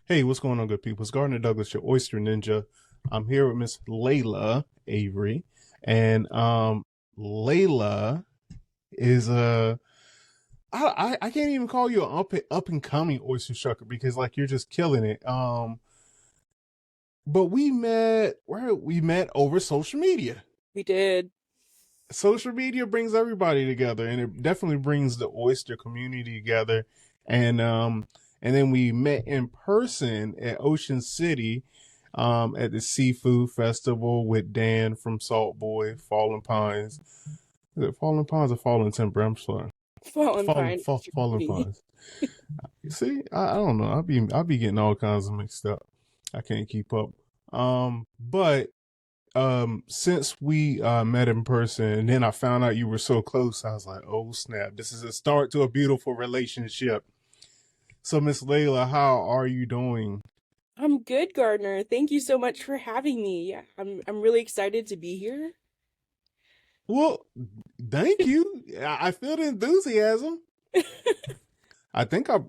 Hey, what's going on, good people? It's Gardner Douglas, your oyster ninja. I'm here with Miss Leila Avery, and Layla is I can't even call you an up and coming oyster shucker because like you're just killing it. But we met over social media. We did. Social media brings everybody together, and it definitely brings the oyster community together. And then we met in person at Ocean City, at the seafood festival with Dan from Salt Boy, Fallen Pines. Is it Fallen Pines or Fallen Timber? I'm sorry. Fallen Pine. Fallen Pines. You see, I don't know. I be getting all kinds of mixed up. I can't keep up. But since we met in person and then I found out you were so close, I was like, oh snap, this is a start to a beautiful relationship. So Miss Layla, how are you doing? I'm good, Gardner. Thank you so much for having me. Yeah, I'm really excited to be here. Well, thank you. I feel the enthusiasm. I think I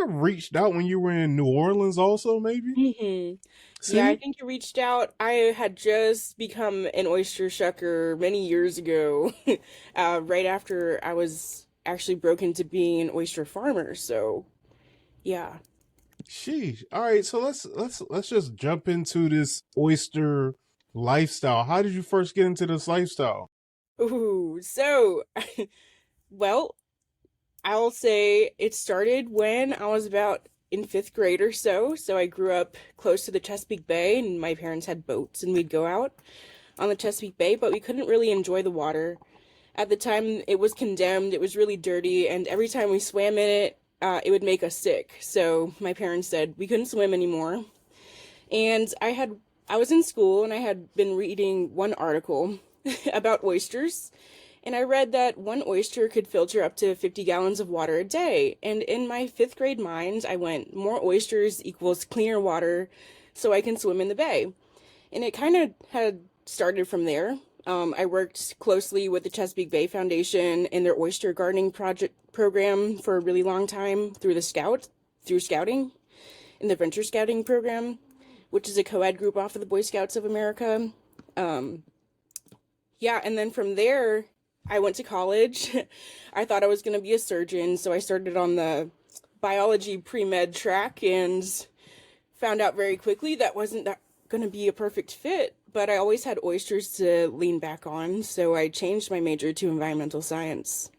reached out when you were in New Orleans also, maybe. hmm Yeah, I See? think you reached out. I had just become an oyster shucker many years ago, right after I was actually broken to being an oyster farmer. So, yeah. Sheesh. All right, so let's just jump into this oyster lifestyle. How did you first get into this lifestyle? Ooh, so, well, I'll say it started when I was about in fifth grade or so. So I grew up close to the Chesapeake Bay, and my parents had boats, and we'd go out on the Chesapeake Bay, but we couldn't really enjoy the water. At the time, it was condemned, it was really dirty, and every time we swam in it, it would make us sick. So my parents said we couldn't swim anymore. And I was in school and I had been reading one article about oysters, and I read that one oyster could filter up to 50 gallons of water a day. And in my fifth grade mind, I went, more oysters equals cleaner water, so I can swim in the bay. And it kind of had started from there. I worked closely with the Chesapeake Bay Foundation in their oyster gardening project program for a really long time through scouting in the venture scouting program, which is a co-ed group off of the Boy Scouts of America. Um, yeah, and then from there, I went to college. I thought I was going to be a surgeon, so I started on the biology pre-med track and found out very quickly that wasn't that going to be a perfect fit. But I always had oysters to lean back on, so I changed my major to environmental science.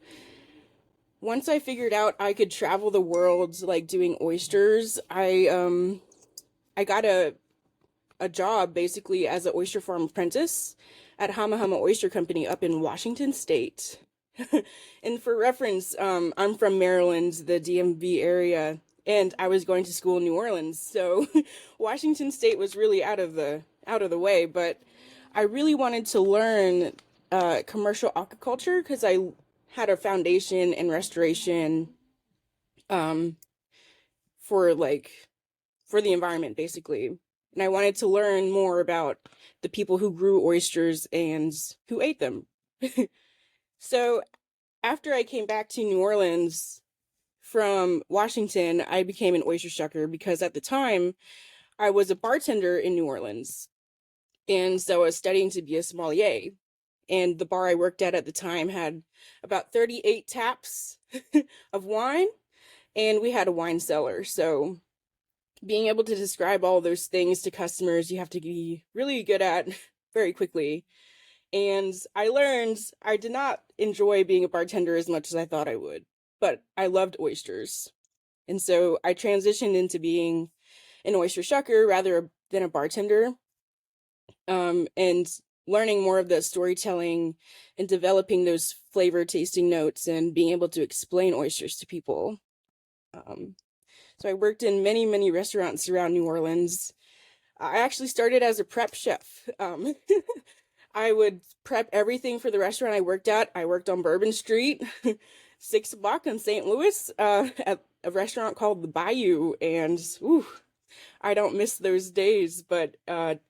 Once I figured out I could travel the world like doing oysters, I got a job basically as an oyster farm apprentice at Hama Hama Oyster Company up in Washington State. And for reference, I'm from Maryland, the DMV area, and I was going to school in New Orleans. So Washington State was really out of the way, but I really wanted to learn commercial aquaculture because I had a foundation in restoration um, for for the environment basically. And I wanted to learn more about the people who grew oysters and who ate them. So after I came back to New Orleans from Washington, I became an oyster shucker because at the time I was a bartender in New Orleans. And so I was studying to be a sommelier. And the bar I worked at the time had about 38 taps of wine, and we had a wine cellar. So being able to describe all those things to customers, you have to be really good at very quickly. And I learned I did not enjoy being a bartender as much as I thought I would, but I loved oysters. And so I transitioned into being an oyster shucker rather than a bartender, and learning more of the storytelling and developing those flavor tasting notes and being able to explain oysters to people. Um, so I worked in many, many restaurants around New Orleans. I actually started as a prep chef. I would prep everything for the restaurant I worked at. I worked on Bourbon Street, 6 o'clock in St. Louis, at a restaurant called the Bayou, and ooh, I don't miss those days. But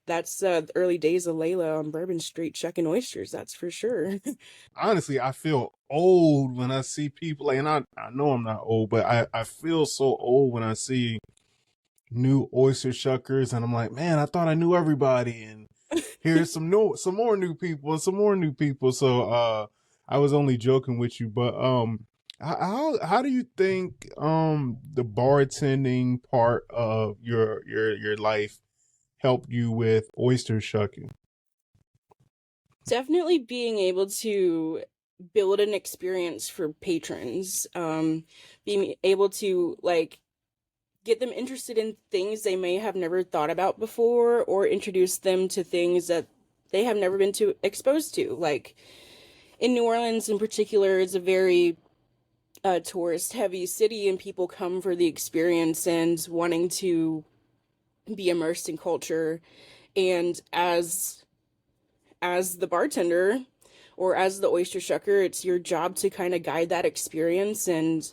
that's the early days of Layla on Bourbon Street shucking oysters. That's for sure. Honestly, I feel old when I see people, like, and I know I'm not old, but I feel so old when I see new oyster shuckers, and I'm like, man, I thought I knew everybody, and here's some more new people, some more new people. So I was only joking with you, but how do you think the bartending part of your life helped you with oyster shucking? Definitely being able to build an experience for patrons, being able to like get them interested in things they may have never thought about before, or introduce them to things that they have never been to exposed to. Like in New Orleans in particular, is a very tourist heavy city, and people come for the experience and wanting to be immersed in culture. And as the bartender or as the oyster shucker, it's your job to kind of guide that experience and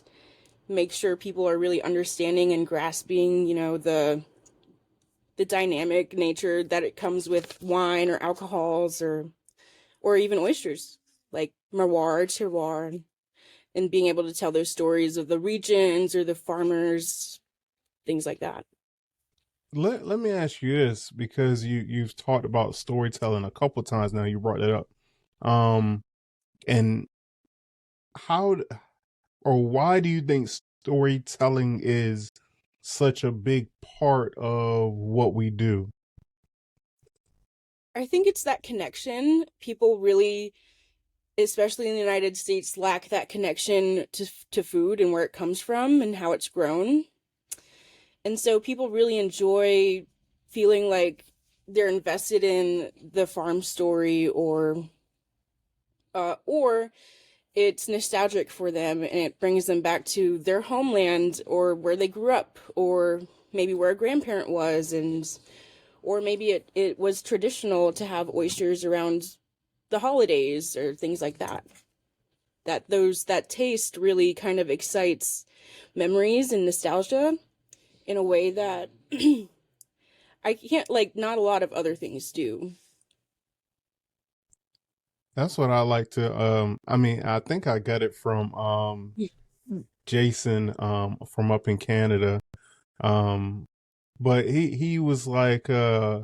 make sure people are really understanding and grasping, the dynamic nature that it comes with wine or alcohols or even oysters, like terroir, terroir, and being able to tell those stories of the regions or the farmers, things like that. Let me ask you this, because you've talked about storytelling a couple times now. You brought it up. Um, and how or why do you think storytelling is such a big part of what we do? I think it's that connection. People really, especially in the United States, lack that connection to food and where it comes from and how it's grown. And so people really enjoy feeling like they're invested in the farm story, or it's nostalgic for them and it brings them back to their homeland or where they grew up, or maybe where a grandparent was, and or maybe it was traditional to have oysters around the holidays or things like that. That taste really kind of excites memories and nostalgia in a way that I can't, like, not a lot of other things do. That's what I like to. I mean, I think I got it from Jason from up in Canada. Um, but he was like, I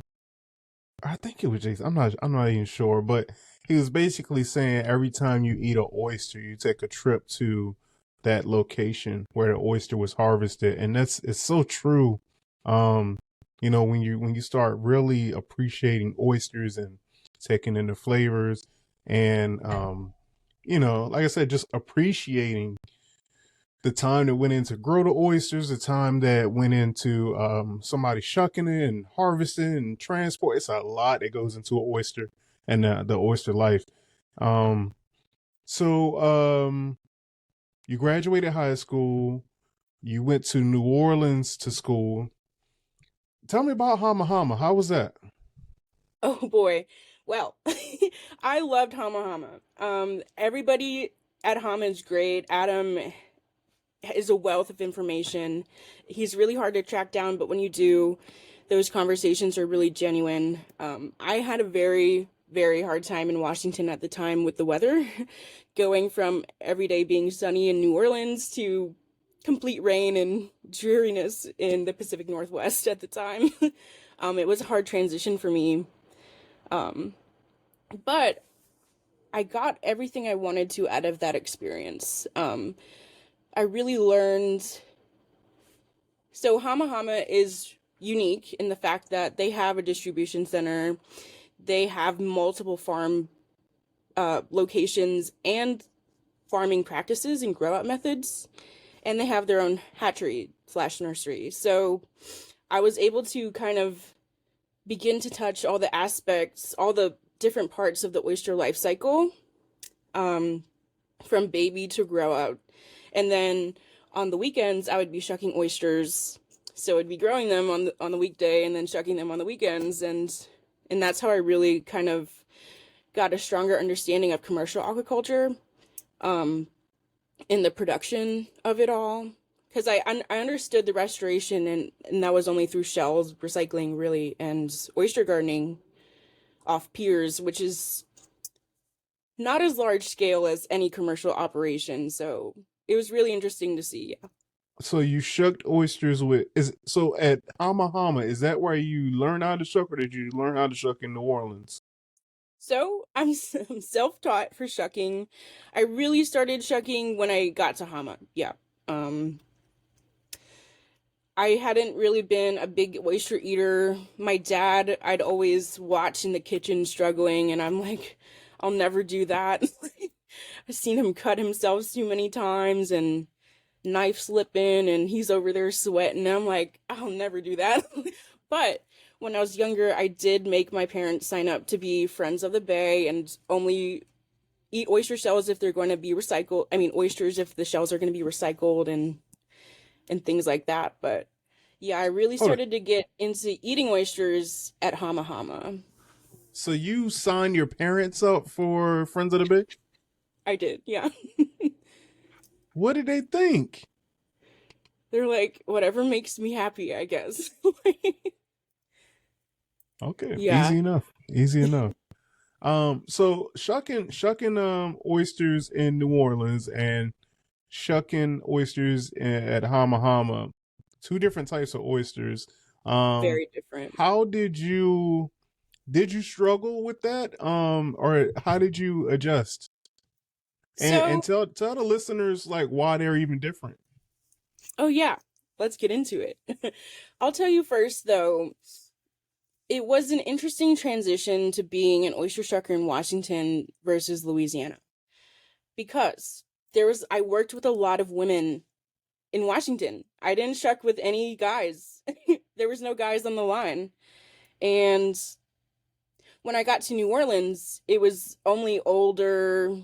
think it was Jason. I'm not even sure, but he was basically saying every time you eat an oyster, you take a trip to that location where the oyster was harvested, and it's so true. Um, when you start really appreciating oysters and taking in the flavors, and like I said, just appreciating the time that went into grow the oysters, the time that went into somebody shucking it and harvesting and transport. It's a lot that goes into an oyster and the oyster life. Um, so you graduated high school. You went to New Orleans to school. Tell me about Hama Hama. How was that? Oh boy. Well, I loved Hama Hama. Everybody at Hama is great. Adam is a wealth of information. He's really hard to track down, but when you do, those conversations are really genuine. I had a very, very hard time in Washington at the time with the weather, going from every day being sunny in New Orleans to complete rain and dreariness in the Pacific Northwest at the time. It was a hard transition for me. Um, but I got everything I wanted to out of that experience. I really learned. So Hama Hama is unique in the fact that they have a distribution center, they have multiple farm locations and farming practices and grow out methods, and they have their own hatchery slash nursery. So I was able to kind of begin to touch all the aspects, all the different parts of the oyster life cycle, um, from baby to grow out. And then on the weekends, I would be shucking oysters. So I'd be growing them on the weekday and then shucking them on the weekends, and that's how I really kind of got a stronger understanding of commercial aquaculture, um, in the production of it all. Because I understood the restoration, and that was only through shells, recycling, really, and oyster gardening off piers, which is not as large scale as any commercial operation. So it was really interesting to see. Yeah. So you shucked oysters with is so at Hama Hama, is that where you learn how to shuck or did you learn how to shuck in New Orleans? So I'm self-taught for shucking. I really started shucking when I got to Hama. Yeah. Um, I hadn't really been a big oyster eater. My dad, I'd always watch in the kitchen struggling, and I'm like, I'll never do that. I've seen him cut himself too many times and knife slipping, and he's over there sweating. I'm like, I'll never do that. But when I was younger, I did make my parents sign up to be Friends of the Bay and only eat oyster shells if they're going to be recycled. I mean, oysters if the shells are going to be recycled and things like that. But yeah, I really Hold on. started to get into eating oysters at Hama Hama. So you signed your parents up for Friends of the Bay? I did, yeah. What did they think? They're like, whatever makes me happy, I guess. Okay, Yeah, easy enough. Easy enough. So shucking oysters in New Orleans and shucking oysters at Hama Hama, two different types of oysters. Um, very different. how did you struggle with that? Or how did you adjust? And So, tell the listeners like why they're even different. oh yeah, let's get into it. I'll tell you first, though, it was an interesting transition to being an oyster shucker in Washington versus Louisiana because I worked with a lot of women in Washington. I didn't shuck with any guys. There was no guys on the line. And when I got to New Orleans, it was only older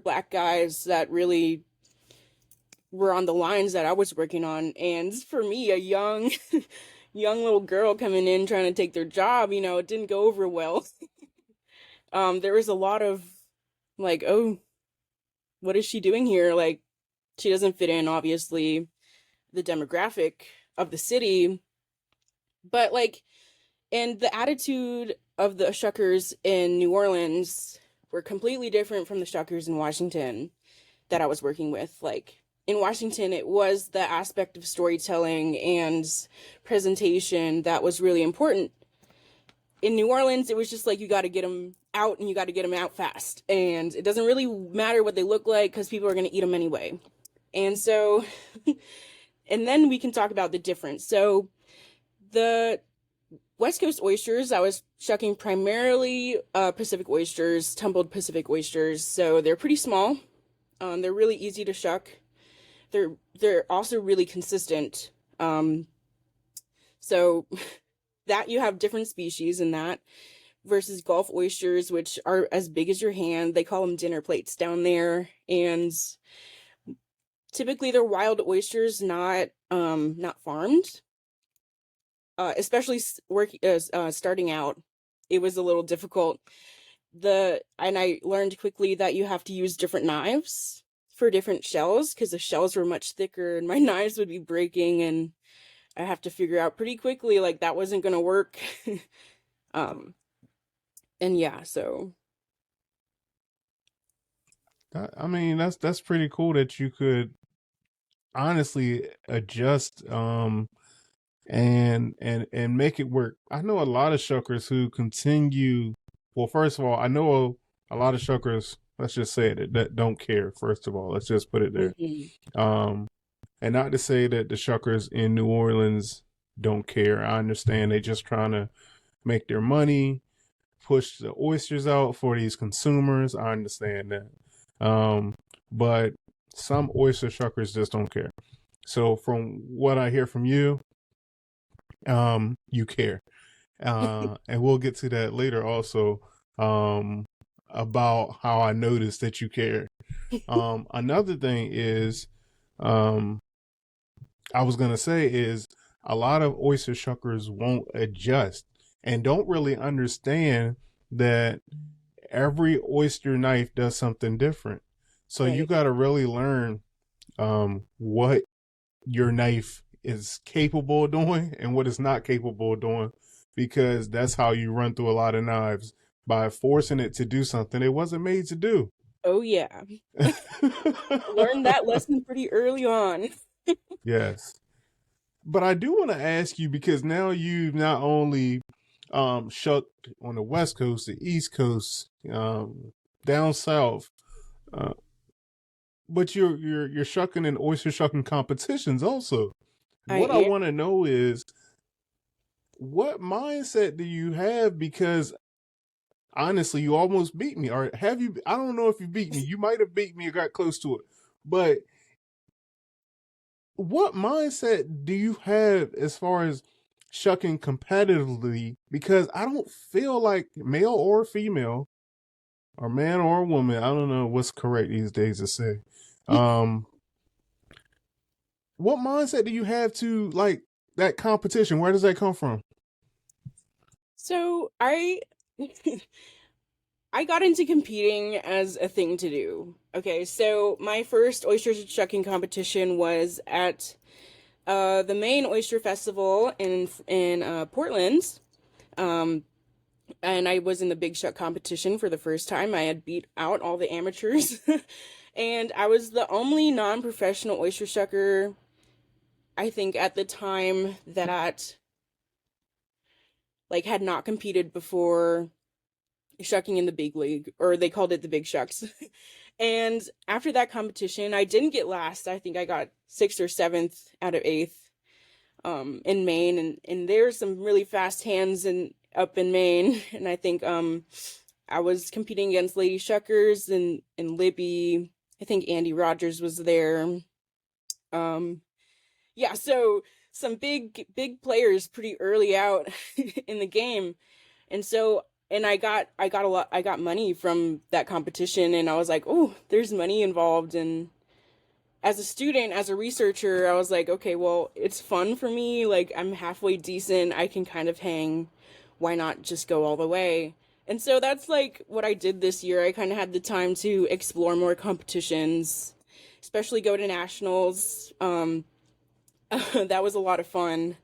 black guys that really were on the lines that I was working on. And for me, a young young little girl coming in trying to take their job, it didn't go over well. There was a lot of like, oh, what is she doing here? Like, she doesn't fit in, obviously, the demographic of the city. But like, and the attitude of the shuckers in New Orleans were completely different from the shuckers in Washington that I was working with. Like, in Washington, it was the aspect of storytelling and presentation that was really important. In New Orleans, it was just like you got to get them out and you got to get them out fast. And it doesn't really matter what they look like because people are going to eat them anyway. And so, and then we can talk about the difference. So, the West Coast oysters, I was shucking primarily Pacific oysters, tumbled Pacific oysters. So they're pretty small. They're really easy to shuck. They're also really consistent. So that you have different species in that versus Gulf oysters, which are as big as your hand. They call them dinner plates down there, and typically they're wild oysters, not farmed. Especially starting out, it was a little difficult. And I learned quickly that you have to use different knives for different shells because the shells were much thicker and my knives would be breaking and I have to figure out pretty quickly like that wasn't gonna work. um and yeah, so I mean, that's pretty cool that you could honestly adjust and make it work. I know a lot of shuckers who continue. Well, first of all, I know a lot of shuckers. Let's just say it that don't care. First of all, let's just put it there. mhm. Um, and not to say that the shuckers in New Orleans don't care. I understand they just trying to make their money, push the oysters out for these consumers. I understand that. But some oyster shuckers just don't care. So from what I hear from you, you care. And we'll get to that later also, um, about how I noticed that you care. Another thing is, um, I was going to say is a lot of oyster shuckers won't adjust and don't really understand that every oyster knife does something different. So you Right. got to really learn what your knife is capable of doing and what it's not capable of doing because that's how you run through a lot of knives by forcing it to do something it wasn't made to do. Oh yeah. Learned that lesson pretty early on. Yes. But I do want to ask you because now you've not only shucked on the West Coast, the East Coast, down south, uh, but you're shucking in oyster shucking competitions also. I What I am. want to know is what mindset do you have? Because honestly, you almost beat me, or have you? I don't know if you beat me. You might have beat me or got close to it, but what mindset do you have as far as shucking competitively? Because I don't feel like male or female, or man or woman, I don't know what's correct these days to say. Um, what mindset do you have to like that competition? Where does that come from? So I got into competing as a thing to do. Okay, so my first oyster shucking competition was at the main oyster festival in Portland. Um, and I was in the big shuck competition for the first time. I had beat out all the amateurs, and I was the only non-professional oyster shucker, I think, at the time that like had not competed before shucking in the big league, or they called it the big shucks. And after that competition, I didn't get last. I think I got sixth or seventh out of eighth in Maine, and there's some really fast hands in up in Maine, and I think I was competing against Lady Shuckers and Libby. I think Andy Rogers was there. Um, yeah, so some big players pretty early out in the game, and so and I got a lot, I got money from that competition, and I was like, oh, there's money involved. And as a student, as a researcher, I was like, okay, well, it's fun for me. Like, I'm halfway decent. I can kind of hang. Why not just go all the way? And so that's like what I did this year. I kind of had the time to explore more competitions, especially go to nationals. That was a lot of fun.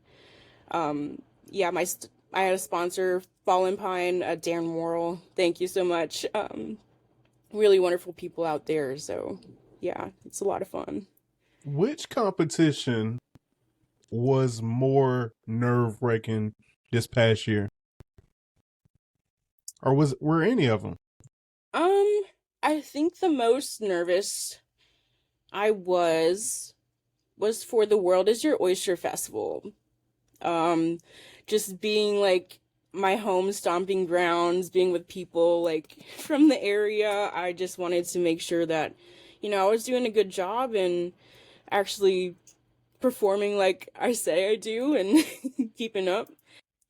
Yeah, I had a sponsor, Fallen Pine, Darren Worrell. Thank you so much. Really wonderful people out there. So yeah, it's a lot of fun. Which competition was more nerve wracking this past year, or were any of them? Um, I think the most nervous I was for the World is Your Oyster Festival. Um, just being like my home stomping grounds, being with people like from the area. I just wanted to make sure that, I was doing a good job and actually performing like I say I do and keeping up.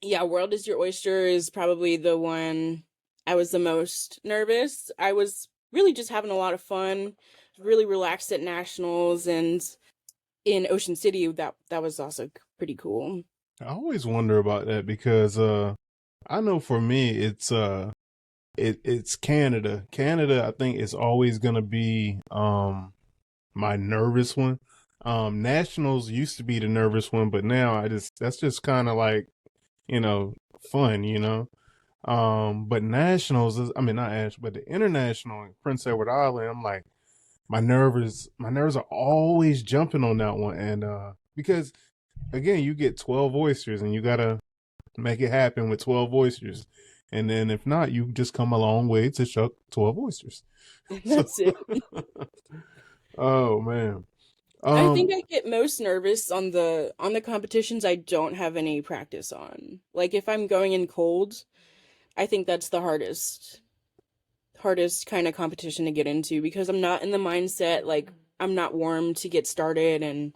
Yeah, World is Your Oyster is probably the one I was the most nervous. I was really just having a lot of fun, really relaxed at nationals and in Ocean City. That was also pretty cool. I always wonder about that because I know for me it's Canada. Canada I think is always gonna be my nervous one. Nationals used to be the nervous one, but now I just that's just kind of like, you know, fun, you know. But nationals is, I mean not national, but the international in Prince Edward Island, I'm like my nerves are always jumping on that one, and because again you get 12 oysters and you gotta make it happen with 12 oysters, and then if not, you just come a long way to shuck 12 oysters. So, That's it. oh man, I think um, I get most nervous on the competitions I don't have any practice on. Like if I'm going in cold, I think that's the hardest kind of competition to get into because I'm not in the mindset, like I'm not warm to get started, and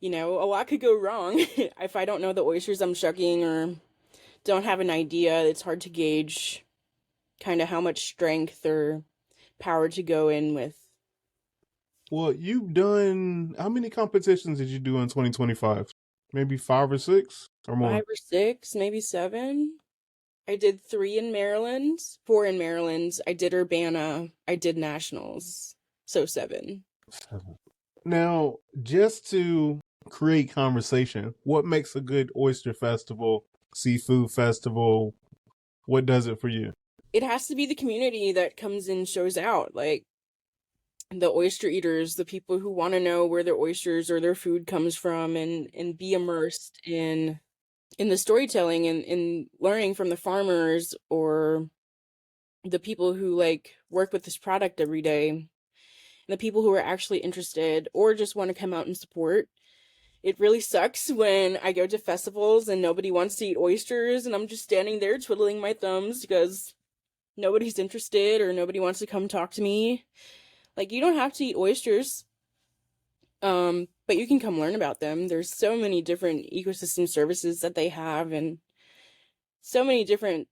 a lot could go wrong if I don't know the oysters I'm shucking or don't have an idea. It's hard to gauge kind of how much strength or power to go in with. well, you've done how many competitions did you do in 2025? Maybe five or six or more. 5 or 6, maybe 7. I did 3 in Maryland, 4 in Maryland. I did Urbana. I did Nationals. So 7. Now, just to create conversation, what makes a good oyster festival, seafood festival? What does it for you? It has to be the community that comes and shows out. Like, the oyster eaters, the people who want to know where their oysters or their food comes from, and be immersed in the storytelling and in learning from the farmers or the people who like work with this product every day, and the people who are actually interested or just want to come out and support. It really sucks when I go to festivals and nobody wants to eat oysters and I'm just standing there twiddling my thumbs because nobody's interested or nobody wants to come talk to me. Like, you don't have to eat oysters, but you can come learn about them. There's so many different ecosystem services that they have, and so many different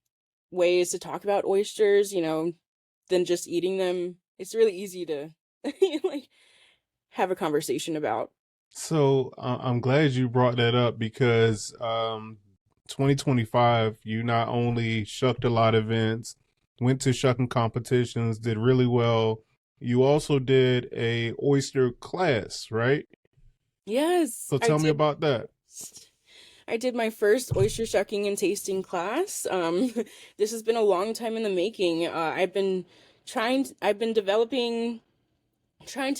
ways to talk about oysters, than just eating them. It's really easy to like have a conversation about. So I'm glad you brought that up because 2025, you not only shucked a lot of events, went to shucking competitions, did really well. You also did a oyster class, right? Yes, So I tell me did. about that. I did my first oyster shucking and tasting class. This has been a long time in the making. I've been trying to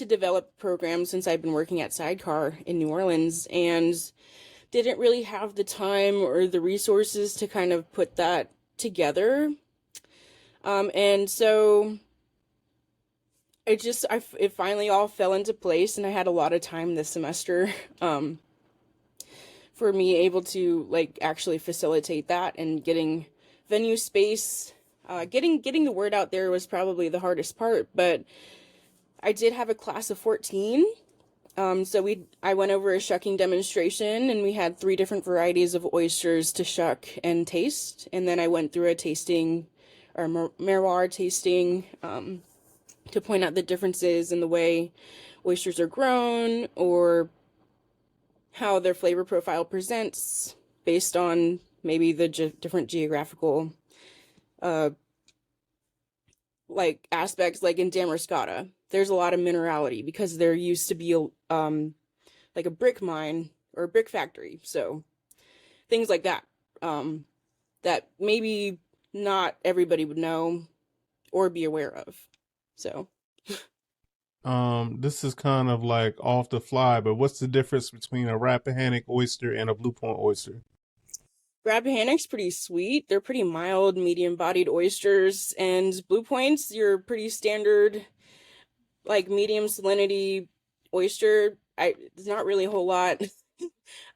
develop programs since I've been working at Sidecar in New Orleans, and didn't really have the time or the resources to kind of put that together. And so it finally all fell into place, and I had a lot of time this semester. For me able to like actually facilitate that and getting venue space. Getting the word out there was probably the hardest part, but I did have a class of 14. I went over a shucking demonstration, and we had three different varieties of oysters to shuck and taste, and then I went through a tasting or terroir tasting, to point out the differences in the way oysters are grown or how their flavor profile presents based on maybe the different geographical uh like aspects. Like in Damascata, there's a lot of minerality because there used to be like a brick mine or a brick factory, so things like that, that maybe not everybody would know or be aware of. So This is kind of like off the fly, but what's the difference between a Rappahannock oyster and a Blue Point oyster? Rappahannock's pretty sweet. They're pretty mild, medium-bodied oysters, and Blue Points, you're pretty standard, like medium salinity oyster. There's not really a whole lot.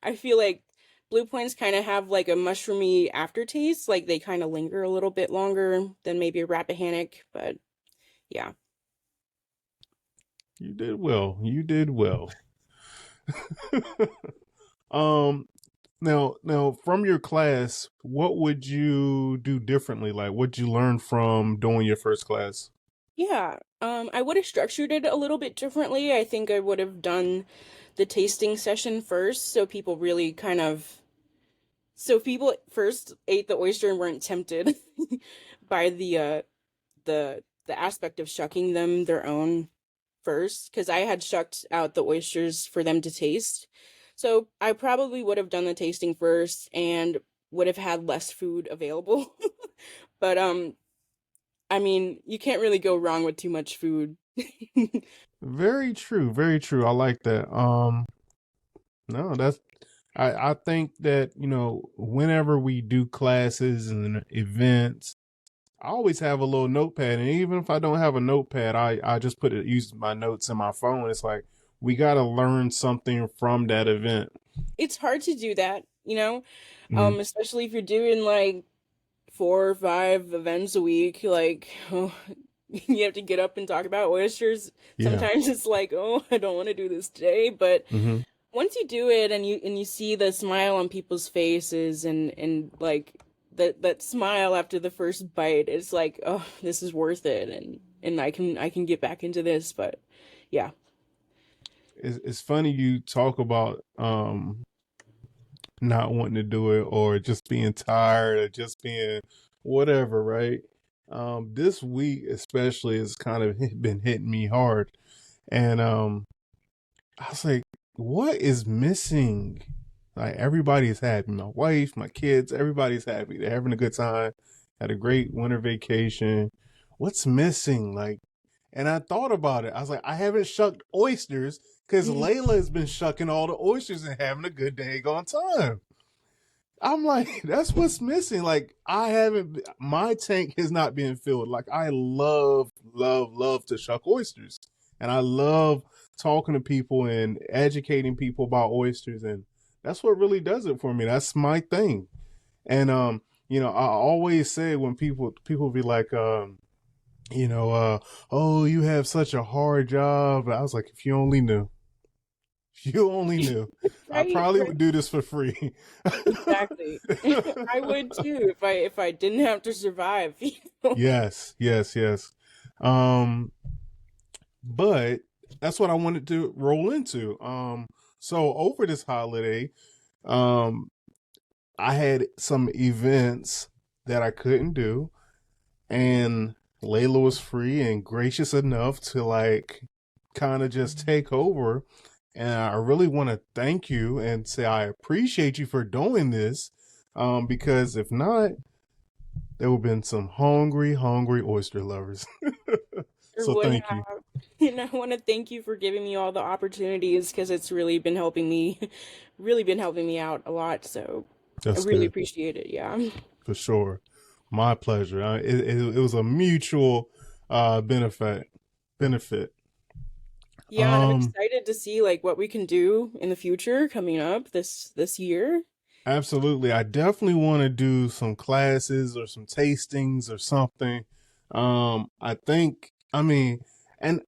I feel like Blue Points kind of have like a mushroomy aftertaste, like they kind of linger a little bit longer than maybe a Rappahannock, but yeah. You did well. You did well. um, now, from your class, what would you do differently? Like, what'd you learn from doing your first class? Yeah, I would have structured it a little bit differently. I think I would have done the tasting session first, so people first ate the oyster and weren't tempted by the aspect of shucking them their own first, because I had shucked out the oysters for them to taste. So I probably would have done the tasting first and would have had less food available. But I mean, you can't really go wrong with too much food. Very true. Very true. I like that. No, that's I think that, whenever we do classes and events, I always have a little notepad, and even if I don't have a notepad, I just use my notes in my phone. It's like we got to learn something from that event. It's hard to do that, Mhm. especially if you're doing like 4 or 5 events a week. Like, oh, you have to get up and talk about oysters. Yeah. Sometimes it's like, oh, I don't want to do this today, but Hmm. once you do it and you see the smile on people's faces, and like that smile after the first bite, it's like, oh, this is worth it, and I can get back into this. But yeah. It's funny you talk about not wanting to do it or just being tired or just being whatever, right? This week especially has kind of been hitting me hard, and I was like, what is missing? Like everybody's happy. My wife, my kids, everybody's happy. They're having a good time. Had a great winter vacation. What's missing? Like, And I thought about it. I was like, I haven't shucked oysters because Mm, Layla has been shucking all the oysters and having a good daggone time. I'm like, that's what's missing. Like, I haven't, my tank has not been filled. Like, I love, love, love to shuck oysters. And I love talking to people and educating people about oysters. And that's what really does it for me. That's my thing. And, I always say when people be like, oh, you have such a hard job. I was like, if you only knew, if you only knew, I right, probably right. would do this for free. Exactly. I would too if I didn't have to survive, you know. Yes, yes, yes. Um, but that's what I wanted to roll into. So over this holiday, um, I had some events that I couldn't do, and Layla was free and gracious enough to like kind of just take over. And I really want to thank you and say I appreciate you for doing this. Because if not, there would have been some hungry, hungry oyster lovers. Or So would thank you. have. And I want to thank you for giving me all the opportunities because it's really been helping me, really been helping me out a lot. So I That's really good appreciate it. Yeah. for sure. My pleasure. It was a mutual benefit. Benefit. Yeah, and I'm Um, excited to see like what we can do in the future coming up this year. Absolutely. I definitely want to do some classes or some tastings or something. I think. I mean, and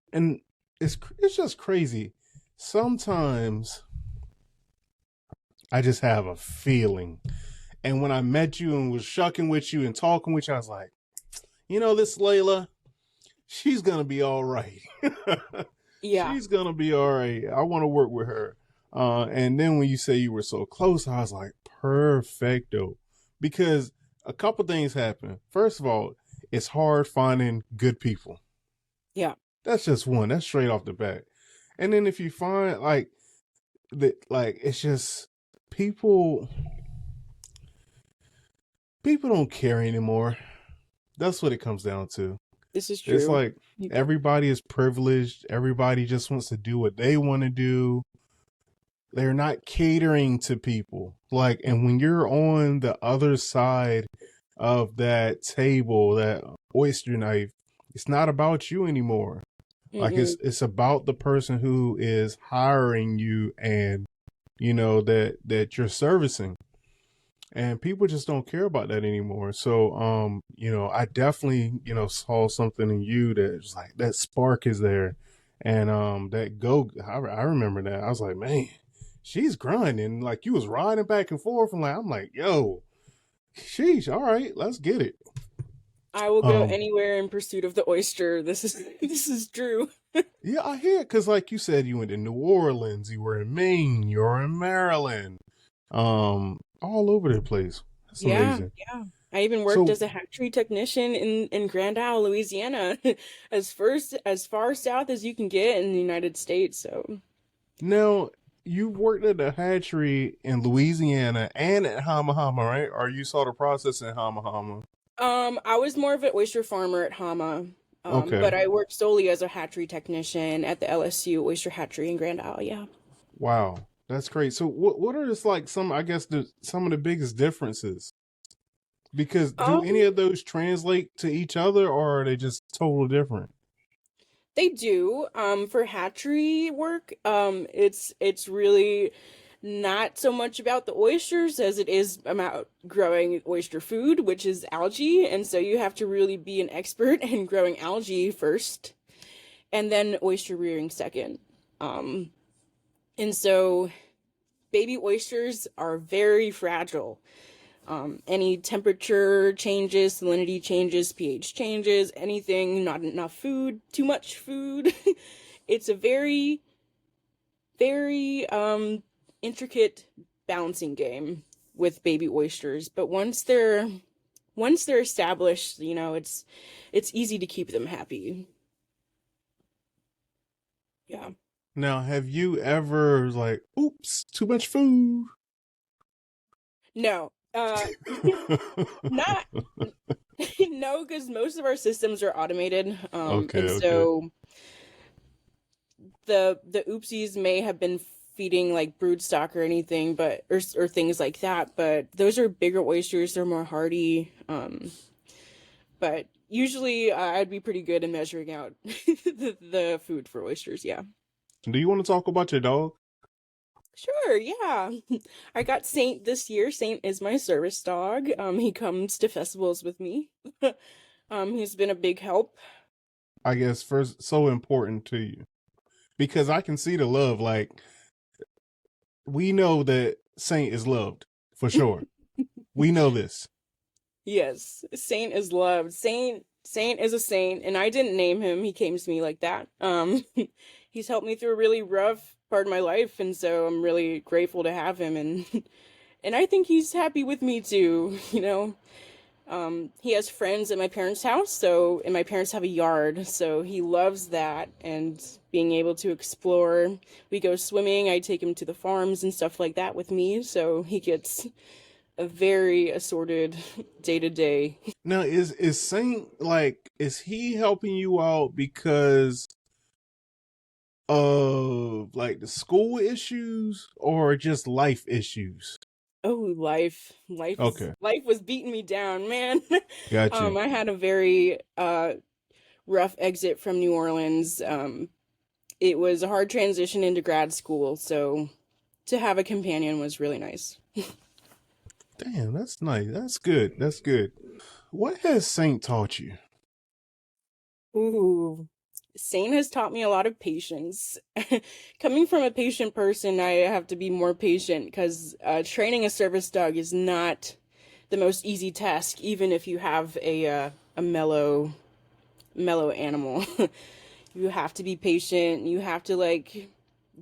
it's just crazy. Sometimes I just have a feeling. And when I met you and was shucking with you and talking with you, I was like, this Layla, she's gonna be all right. Yeah. She's gonna be all right. I want to work with her. And then when you say you were so close, I was like, perfecto. Because a couple things happen. First of all, it's hard finding good people. Yeah. That's just one. That's straight off the bat. And then if you find like that, like it's just people. People don't care anymore. That's what it comes down to. This is It's true. like everybody is privileged. Everybody just wants to do what they want to do. They're not catering to people. Like, and when you're on the other side of that table, that oyster knife, it's not about you anymore. Like Mm-mm. it's about the person who is hiring you and that you're servicing. And people just don't care about that anymore. So I definitely, saw something in you that was like that spark is there. And that go I remember that. I was like, man, she's grinding. Like you was riding back and forth and I'm like, yo, sheesh, all right, let's get it. I will go Um anywhere in pursuit of the oyster. This is this is true. yeah, I hear it because like you said, you went to New Orleans, you were in Maine, you were in Maryland, all over the place. That's Yeah, amazing. yeah. I even worked So as a hatchery technician in Grand Isle, Louisiana, as far south as you can get in the United States. So, now you worked at a hatchery in Louisiana and at Hama Hama, right? Or you saw the process in Hama Hama? I was more of an oyster farmer at Hama, Okay. but I worked solely as a hatchery technician at the LSU Oyster Hatchery in Grand Isle. Yeah. Wow, that's great. So what are just like some I guess some of the biggest differences? Because do any Um, of those translate to each other or are they just totally different? they do. For hatchery work, it's really not so much about the oysters as it is about growing oyster food, which is algae, and so you have to really be an expert in growing algae first, and then oyster rearing second. Um, and so baby oysters are very fragile. Any temperature changes, salinity changes, pH changes, anything, not enough food, too much food. It's a very, very intricate balancing game with baby oysters. But once they're established, it's easy to keep them happy. Yeah. Now, have you ever like, oops, too much food? No, Uh, not no, because most of our systems are automated. Okay, And okay. so the oopsies may have been feeding like brood stock or anything, but or things like that. But those are bigger oysters; they're more hardy. But usually I'd be pretty good in measuring out the food for oysters. Yeah. Do you want to talk about your dog? Sure, yeah. I got Saint this year. Saint is my service dog. He comes to festivals with me. He's been a big help. I guess first so important to you because I can see the love. Like we know that Saint is loved for sure. We know this. Yes, Saint is loved. Saint is a saint, and I didn't name him. He came to me like that. He's helped me through a really rough part of my life, and so I'm really grateful to have him and and I think he's happy with me too, you know. He has friends at my parents' house, so and my parents have a yard, so he loves that and being able to explore. We go swimming, I take him to the farms and stuff like that with me, so he gets a very assorted day to day. Now is Saint like is he helping you out because of like the school issues or just life issues? Oh, Okay, life was beating me down, man. got you. I had a very rough exit from New Orleans. It was a hard transition into grad school, so to have a companion was really nice. Damn, that's nice. That's good. That's good. What has Saint taught you? Ooh, Sane has taught me a lot of patience. Coming from a patient person, I have to be more patient because training a service dog is not the most easy task, even if you have a mellow animal. You have to be patient. You have to like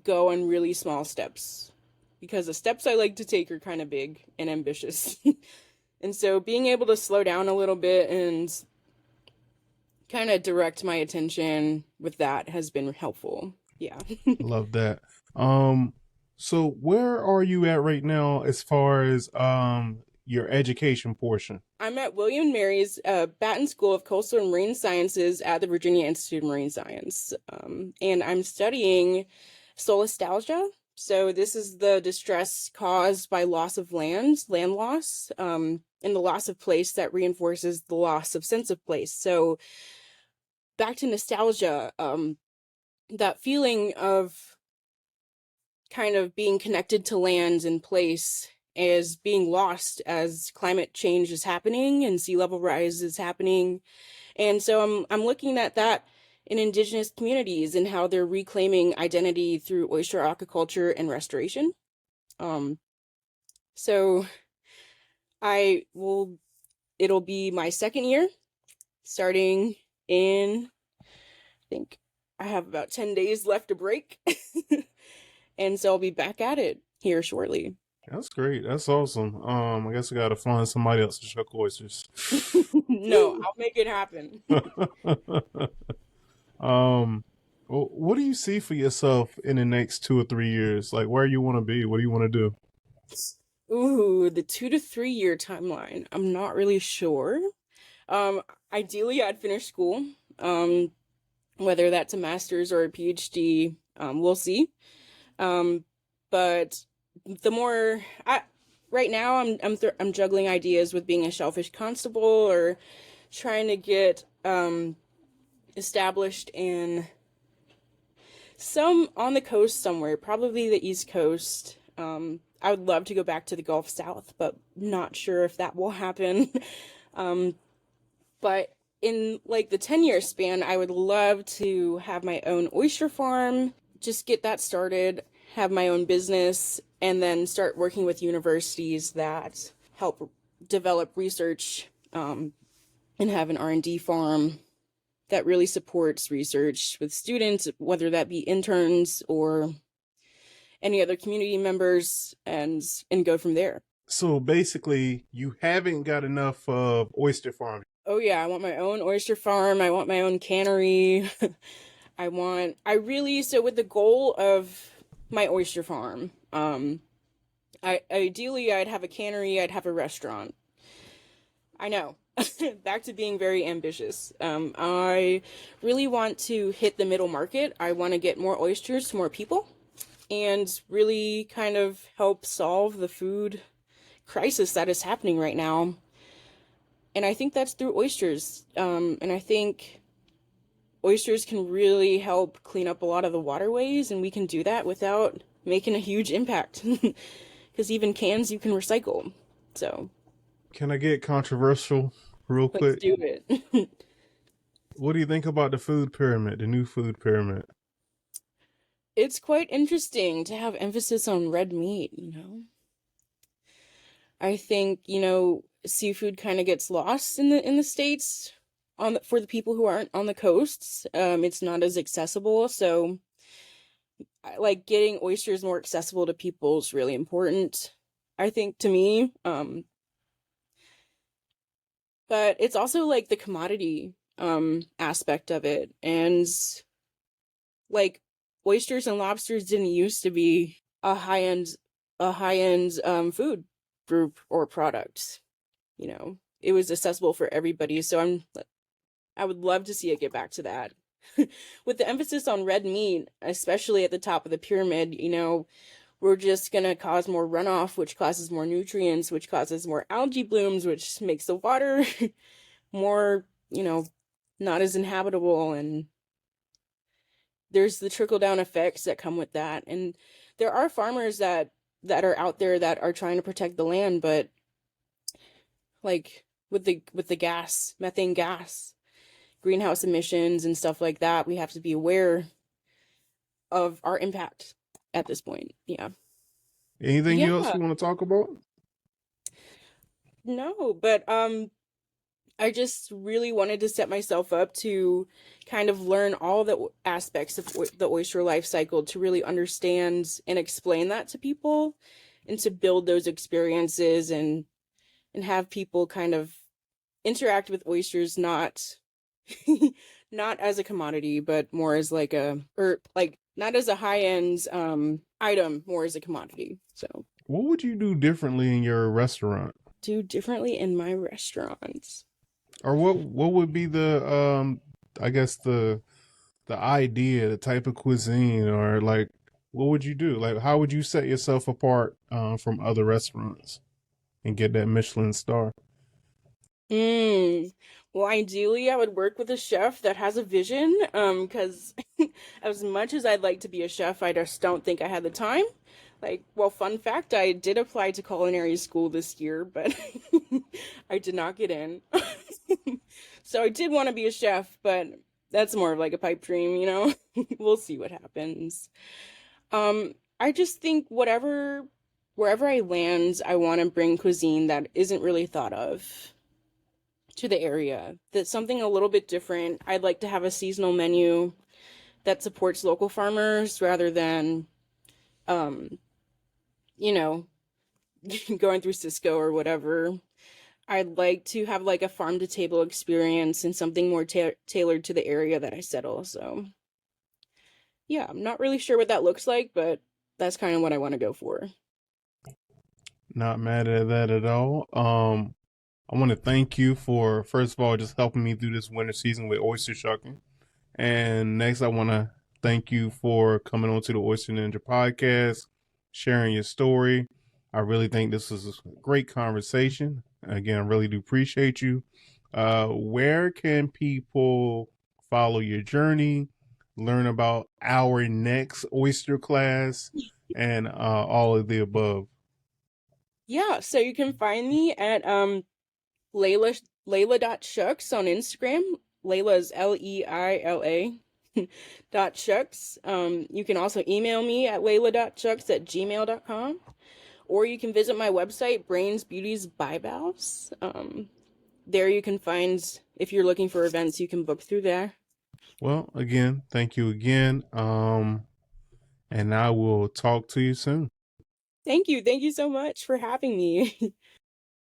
go on really small steps because the steps I like to take are kind of big and ambitious. And so being able to slow down a little bit and kind of direct my attention with that has been helpful. Yeah. Love that. Um, so where are you at right now as far as your education portion? I'm at William and Mary's Batten School of Coastal and Marine Sciences at the Virginia Institute of Marine Science. And I'm studying solastalgia. So this is the distress caused by loss of land loss, and the loss of place that reinforces the loss of sense of place. So back to nostalgia, that feeling of kind of being connected to land and place is being lost as climate change is happening and sea level rise is happening. And so I'm looking at that in indigenous communities and how they're reclaiming identity through oyster aquaculture and restoration. Um, so I will it'll be my second year starting in I think I have about 10 days left to break. And so I'll be back at it here shortly. That's great. That's awesome. I guess I gotta find somebody else to shuck oysters. No, I'll make it happen. um, what do you see for yourself in the next 2 or 3 years? Like, where you want to be? What do you want to do? Ooh, the 2 to 3 year timeline. I'm not really sure. Um, Ideally, I'd finish school. Um, whether that's a master's or a PhD, we'll see. Um, but the more I right now, I'm juggling ideas with being a shellfish constable or trying to get established in some on the coast somewhere, probably the East Coast. I would love to go back to the Gulf South, but not sure if that will happen. um, but in like the 10-year span, I would love to have my own oyster farm, just get that started, have my own business, and then start working with universities that help develop research, and have an R&D farm that really supports research with students, whether that be interns or any other community members, and go from there. So basically, you haven't got enough of oyster farming. Oh yeah, I want my own oyster farm. I want my own cannery. I really, so with the goal of my oyster farm, Ideally, I'd have a cannery, I'd have a restaurant. I know. Back to being very ambitious. I really want to hit the middle market. I want to get more oysters to more people and really kind of help solve the food crisis that is happening right now. And I think that's through oysters. And I think oysters can really help clean up a lot of the waterways, and we can do that without making a huge impact. Because even cans you can recycle. So Can I get controversial real let's quick? do it. What do you think about the food pyramid, the new food pyramid? It's quite interesting to have emphasis on red meat. I think, seafood kind of gets lost in the States for the people who aren't on the coasts. It's not as accessible, so like getting oysters more accessible to people is really important, I think, to me. But it's also like the commodity aspect of it. And like oysters and lobsters didn't used to be a high end food group or product. It was accessible for everybody. So I would love to see it get back to that. With the emphasis on red meat, especially at the top of the pyramid, we're just gonna cause more runoff, which causes more nutrients, which causes more algae blooms, which makes the water more, not as inhabitable. And there's the trickle down effects that come with that. And there are farmers that are out there that are trying to protect the land, but like with the gas, methane gas, greenhouse emissions and stuff like that, we have to be aware of our impact at this point. Yeah. Anything else Yeah. you want to talk about? No, but I just really wanted to set myself up to kind of learn all the aspects of the oyster life cycle to really understand and explain that to people and to build those experiences and have people kind of interact with oysters not as a commodity, but more as like or like not as a high-end item, more as a commodity. So What would you do differently in your restaurant? do differently in my restaurants. Or what would be the I guess the idea, the type of cuisine, or like what would you do? Like how would you set yourself apart from other restaurants and get that Michelin star? Mm. Well, ideally, I would work with a chef that has a vision. Because as much as I'd like to be a chef, I just don't think I had the time. Like, well, fun fact, I did apply to culinary school this year, but I did not get in. So I did want to be a chef, but that's more of like a pipe dream. We'll see what happens. I just think wherever I land, I want to bring cuisine that isn't really thought of to the area. That's something a little bit different. I'd like to have a seasonal menu that supports local farmers rather than, um, you know, going through Cisco or whatever. I'd like to have like a farm to table experience and something more tailored to the area that I settle. So, yeah, I'm not really sure what that looks like, but that's kind of what I want to go for. Not mad at that at all. I want to thank you for first of all just helping me through this winter season with oyster shucking. And next, I want to thank you for coming on to the Oyster Ninja podcast, sharing your story. I really think this was a great conversation. Again, I really do appreciate you. Where can people follow your journey, learn about our next oyster class, and all of the above? Yeah, so you can find me at Layla Layla.shucks on Instagram. Layla's Leila dot shucks. You can also email me at layla.shucks@gmail.com, or you can visit my website, Brains Beauties Bivalves. There you can find, if you're looking for events, you can book through there. Well, again, thank you again. And I will talk to you soon. Thank you so much for having me.